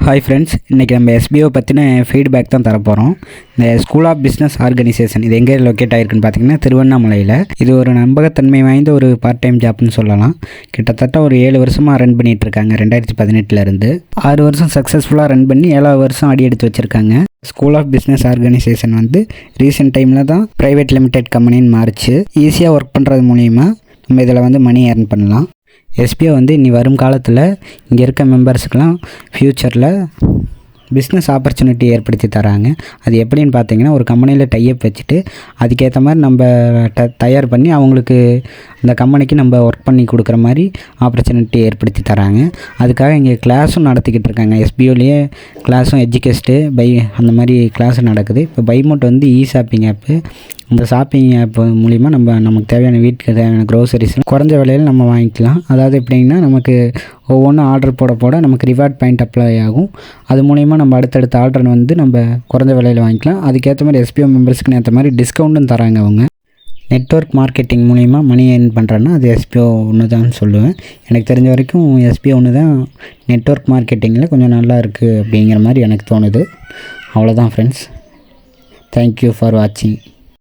Hi friends, இன்றைக்கி நம்ம SPO பற்றின ஃபீட்பேக் தான் தரப்போகிறோம். இந்த ஸ்கூல் ஆஃப் பிஸ்னஸ் ஆர்கனைசேஷன் இது எங்கே லொக்கேட் ஆகிருக்குன்னு பார்த்தீங்கன்னா திருவண்ணாமலையில். இது ஒரு நம்பகத்தன்மை வாய்ந்த ஒரு பார்ட் டைம் ஜாப்னு சொல்லலாம். கிட்டத்தட்ட ஒரு 7 வருஷமாக ரன் பண்ணிகிட்ருக்காங்க. 2018 6 வருஷம் சக்ஸஸ்ஃபுல்லாக ரன் பண்ணி 7வது வருஷம் அடி எடுத்து வச்சுருக்காங்க. School of business organisation recent டைமில் தான் ப்ரைவேட் லிமிடெட் கம்பெனின்னு மாறிச்சு. ஈஸியாக ஒர்க் பண்ணுறது மூலிமா நம்ம இதில் மணி ஏர்ன் பண்ணலாம். எஸ்பிஓ இனி வரும் காலத்தில் இங்கே இருக்க மெம்பர்ஸுக்கெலாம் ஃப்யூச்சரில் பிஸ்னஸ் ஆப்பர்ச்சுனிட்டி ஏற்படுத்தி தராங்க. அது எப்படின்னு பார்த்தீங்கன்னா, ஒரு கம்பெனியில் டைப் வச்சுட்டு அதுக்கேற்ற மாதிரி நம்ம தயார் பண்ணி அவங்களுக்கு அந்த கம்பெனிக்கு நம்ம ஒர்க் பண்ணி கொடுக்குற மாதிரி ஆப்பர்ச்சுனிட்டி ஏற்படுத்தி தராங்க. அதுக்காக இங்கே கிளாஸும் நடத்திக்கிட்டு இருக்காங்க. எஸ்பிஓலேயே கிளாஸும் எஜுகேஸ்ட்டு அந்த மாதிரி கிளாஸும் நடக்குது. இப்போ பைமோட் இ ஷாப்பிங் ஆப்பு. இந்த ஷாப்பிங் ஆப் மூலிமா நமக்கு தேவையான வீட்டுக்கு தேவையான க்ரோசரிஸ்லாம் குறைஞ்ச விலையில் நம்ம வாங்கிக்கலாம். அதாவது எப்படின்னா, நமக்கு ஒவ்வொன்றும் ஆர்டர் போட நமக்கு ரிவார்ட் பாயிண்ட் அப்ளை ஆகும். அது மூலிமா நம்ம அடுத்தடுத்த ஆர்டர் நம்ம குறைஞ்ச விலையில் வாங்கிக்கலாம். அதுக்கேற்ற மாதிரி எஸ்பிஓ மெம்பர்ஸ்க்கு ஏற்ற மாதிரி டிஸ்கவுண்ட்டும் தராங்க அவங்க. நெட்வொர்க் மார்க்கெட்டிங் மூலிமா மணி ஏர்ன் பண்ணுறேன்னா அது எஸ்பிஓ ஒன்று தான் சொல்லுவேன். எனக்கு தெரிஞ்ச வரைக்கும் எஸ்பிஓ ஒன்று தான் நெட்வொர்க் மார்க்கெட்டிங்கில் கொஞ்சம் நல்லா இருக்குது அப்படிங்கிற மாதிரி எனக்கு தோணுது. அவ்வளோதான் ஃப்ரெண்ட்ஸ். தேங்க்யூ ஃபார் வாட்சிங்.